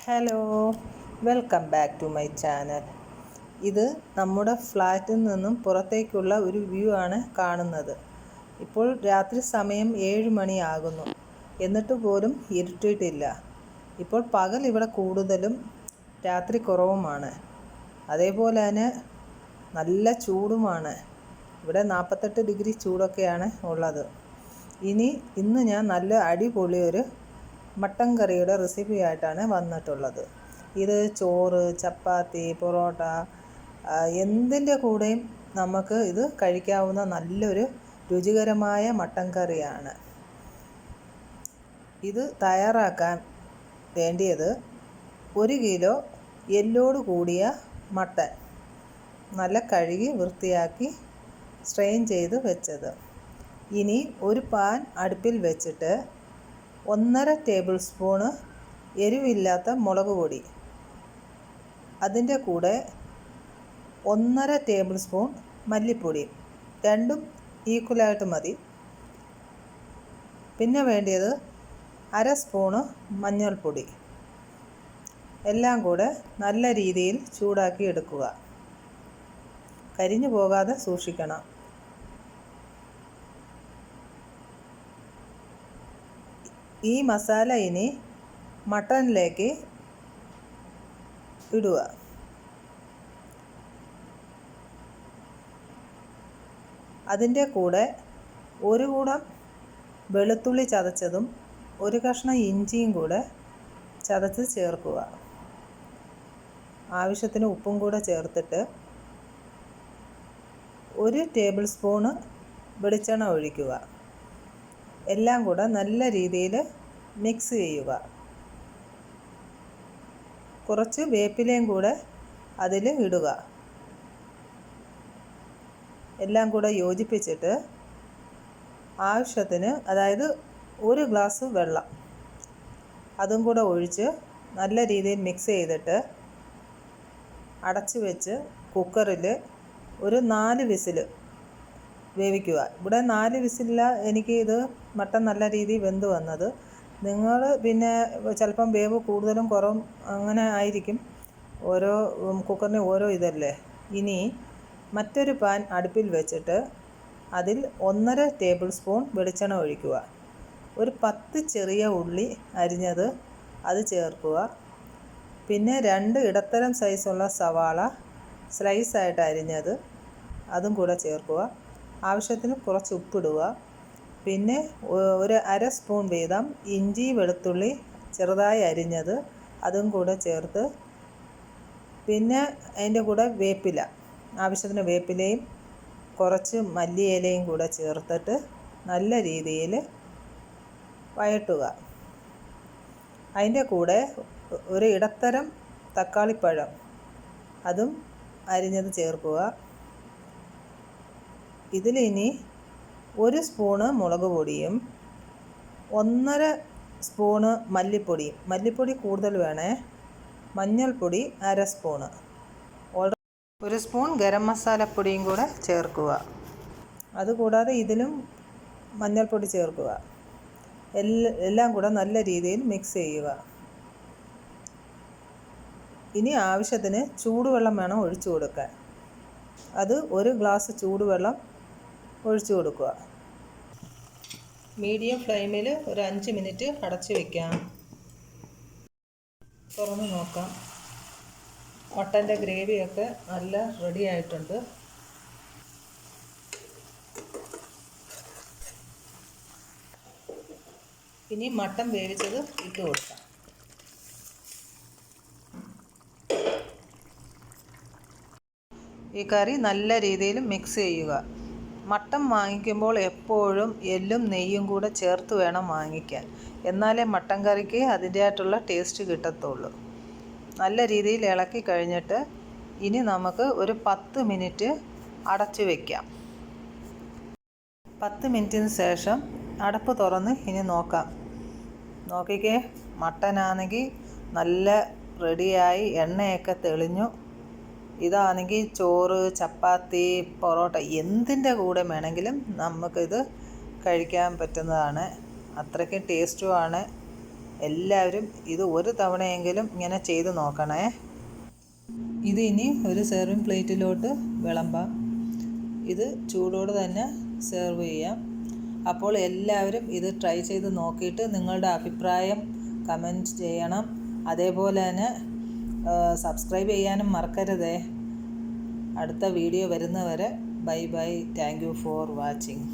Hello, welcome back to my channel. ഇത് നമ്മുടെ ഫ്ലാറ്റിൽ നിന്നും പുറത്തേക്കുള്ള ഒരു വ്യൂ ആണ് കാണുന്നത്. ഇപ്പോൾ രാത്രി സമയം 7 മണിയാകുന്നു. എന്നിട്ട് പോലും ഇരുട്ടിയിട്ടില്ല. ഇപ്പോൾ പകൽ ഇവിടെ കൂടുതലും രാത്രി കുറവുമാണ്. അതേപോലെ തന്നെ നല്ല ചൂടുമാണ്. ഇവിടെ 48 ഡിഗ്രി ചൂടൊക്കെയാണ് ഉള്ളത്. ഇന്ന് ഞാൻ നല്ല അടിപൊളിയൊരു മട്ടൻ കറിയുടെ റെസിപ്പി ആയിട്ടാണ് വന്നിട്ടുള്ളത്. ഇത് ചോറ്, ചപ്പാത്തി, പൊറോട്ട എന്തിൻ്റെ കൂടെയും നമുക്ക് ഇത് കഴിക്കാവുന്ന നല്ലൊരു രുചികരമായ മട്ടൻ കറിയാണ്. ഇത് തയ്യാറാക്കാൻ വേണ്ടിയത് 1 കിലോ എല്ലോട് കൂടിയ മട്ടൻ നല്ല കഴുകി വൃത്തിയാക്കി സ്ട്രെയിൻ ചെയ്ത് വെച്ചത്. ഇനി ഒരു പാൻ അടുപ്പിൽ വെച്ചിട്ട് 1.5 ടേബിൾ സ്പൂണ് എരിവില്ലാത്ത മുളക് പൊടി, അതിൻ്റെ കൂടെ 1.5 ടേബിൾ സ്പൂൺ മല്ലിപ്പൊടി, രണ്ടും ഈക്വലായിട്ട് മതി. പിന്നെ വേണ്ടിയത് 1/2 സ്പൂണ് മഞ്ഞൾപ്പൊടി. എല്ലാം കൂടെ നല്ല രീതിയിൽ ചൂടാക്കി എടുക്കുക. കരിഞ്ഞു പോകാതെ സൂക്ഷിക്കണം. ഈ മസാല ഇനി മട്ടനിലേക്ക് ഇടുക. അതിൻ്റെ കൂടെ 1 കൂടം വെളുത്തുള്ളി ചതച്ചതും 1 കഷ്ണം ഇഞ്ചിയും കൂടെ ചതച്ച് ചേർക്കുക. ആവശ്യത്തിന് ഉപ്പും കൂടെ ചേർത്തിട്ട് 1 ടേബിൾ സ്പൂണ് വെളിച്ചെണ്ണ ഒഴിക്കുക. എല്ലാം കൂടെ നല്ല രീതിയിൽ മിക്സ് ചെയ്യുക. കുറച്ച് വേപ്പിലയും കൂടെ അതിൽ ഇടുക. എല്ലാം കൂടെ യോജിപ്പിച്ചിട്ട് ആവശ്യത്തിന്, അതായത് 1 ഗ്ലാസ് വെള്ളം അതും കൂടെ ഒഴിച്ച് നല്ല രീതിയിൽ മിക്സ് ചെയ്തിട്ട് അടച്ചു വെച്ച് കുക്കറിൽ ഒരു 4 വിസിൽ വേവിക്കുക. ഇവിടെ 4 വിസിലില്ല എനിക്ക് ഇത് മട്ടൻ നല്ല രീതിയിൽ വെന്ത് വന്നത്. നിങ്ങൾ പിന്നെ ചിലപ്പം വേവ് കൂടുതലും കുറവും അങ്ങനെ ആയിരിക്കും. ഓരോ കുക്കറിന് ഓരോ ഇതല്ലേ. ഇനി മറ്റൊരു പാൻ അടുപ്പിൽ വെച്ചിട്ട് അതിൽ 1.5 ടേബിൾ സ്പൂൺ വെളിച്ചെണ്ണ ഒഴിക്കുക. ഒരു 10 ചെറിയ ഉള്ളി അരിഞ്ഞത് അത് ചേർക്കുക. പിന്നെ 2 ഇടത്തരം സൈസുള്ള സവാള സ്ലൈസായിട്ട് അരിഞ്ഞത് അതും കൂടെ ചേർക്കുക. ആവശ്യത്തിന് കുറച്ച് ഉപ്പിടുക. പിന്നെ ഒരു 1/2 സ്പൂൺ വീതം ഇഞ്ചി വെളുത്തുള്ളി ചെറുതായി അരിഞ്ഞത് അതും കൂടെ ചേർത്ത്, പിന്നെ അതിൻ്റെ കൂടെ വേപ്പില, ആവശ്യത്തിന് വേപ്പിലയും കുറച്ച് മല്ലിയിലയും കൂടെ ചേർത്തിട്ട് നല്ല രീതിയിൽ വഴറ്റുക. അതിൻ്റെ കൂടെ ഒരു ഇടത്തരം തക്കാളിപ്പഴം അതും അരിഞ്ഞത് ചേർക്കുക. ഇതിലിനി 1 സ്പൂണ് മുളക് പൊടിയും 1.5 സ്പൂണ് മല്ലിപ്പൊടിയും, മല്ലിപ്പൊടി കൂടുതൽ വേണേ, മഞ്ഞൾപ്പൊടി 1/2 സ്പൂണ്, 1 സ്പൂൺ ഗരം മസാലപ്പൊടിയും കൂടെ ചേർക്കുക. അതുകൂടാതെ ഇതിലും മഞ്ഞൾപ്പൊടി ചേർക്കുക. എല്ലാം കൂടെ നല്ല രീതിയിൽ മിക്സ് ചെയ്യുക. ഇനി ആവശ്യത്തിന് ചൂടുവെള്ളം വേണം ഒഴിച്ചു കൊടുക്കാൻ. അത് 1 ഗ്ലാസ് ചൂടുവെള്ളം ഒഴിച്ചു കൊടുക്കുക. മീഡിയം ഫ്ലെയിമിൽ ഒരു 5 മിനിറ്റ് അടച്ചു വയ്ക്കാം. തുറന്ന് നോക്കാം. മട്ടൻ്റെ ഗ്രേവിയൊക്കെ നല്ല റെഡി ആയിട്ടുണ്ട്. ഇനി മട്ടൻ വേവിച്ചത് ഇട്ട് കൊടുക്കാം. ഈ കറി നല്ല രീതിയിൽ മിക്സ് ചെയ്യുക. മട്ടൻ വാങ്ങിക്കുമ്പോൾ എപ്പോഴും എല്ലും നെയ്യും കൂടെ ചേർത്ത് വേണം വാങ്ങിക്കാൻ. എന്നാലേ മട്ടൻ കറിക്ക് അതിൻ്റെതായിട്ടുള്ള ടേസ്റ്റ് കിട്ടത്തുള്ളൂ. നല്ല രീതിയിൽ ഇളക്കി കഴിഞ്ഞിട്ട് ഇനി നമുക്ക് ഒരു 10 മിനിറ്റ് അടച്ചു വയ്ക്കാം. 10 മിനിറ്റിന് ശേഷം അടപ്പ് തുറന്ന് ഇനി നോക്കാം. നോക്കിക്കേ, മട്ടനാണെങ്കിൽ നല്ല റെഡിയായി, എണ്ണയൊക്കെ തെളിഞ്ഞു. ഇതാണെങ്കിൽ ചോറ്, ചപ്പാത്തി, പൊറോട്ട എന്തിൻ്റെ കൂടെ വേണമെങ്കിലും നമുക്കിത് കഴിക്കാൻ പറ്റുന്നതാണ്. അത്രയ്ക്കും ടേസ്റ്റുമാണ്. എല്ലാവരും ഇത് ഒരു തവണയെങ്കിലും ഇങ്ങനെ ചെയ്ത് നോക്കണേ. ഇത് ഇനി ഒരു സെർവിങ് പ്ലേറ്റിലോട്ട് വിളമ്പാം. ഇത് ചൂടോടെ തന്നെ സെർവ് ചെയ്യാം. അപ്പോൾ എല്ലാവരും ഇത് ട്രൈ ചെയ്ത് നോക്കിയിട്ട് നിങ്ങളുടെ അഭിപ്രായം കമൻറ്റ് ചെയ്യണം. അതേപോലെ തന്നെ സബ്സ്ക്രൈബ് ചെയ്യാനും മറക്കരുതേ. അടുത്ത വീഡിയോ വരുന്നവരെ bye bye. Thank you for watching.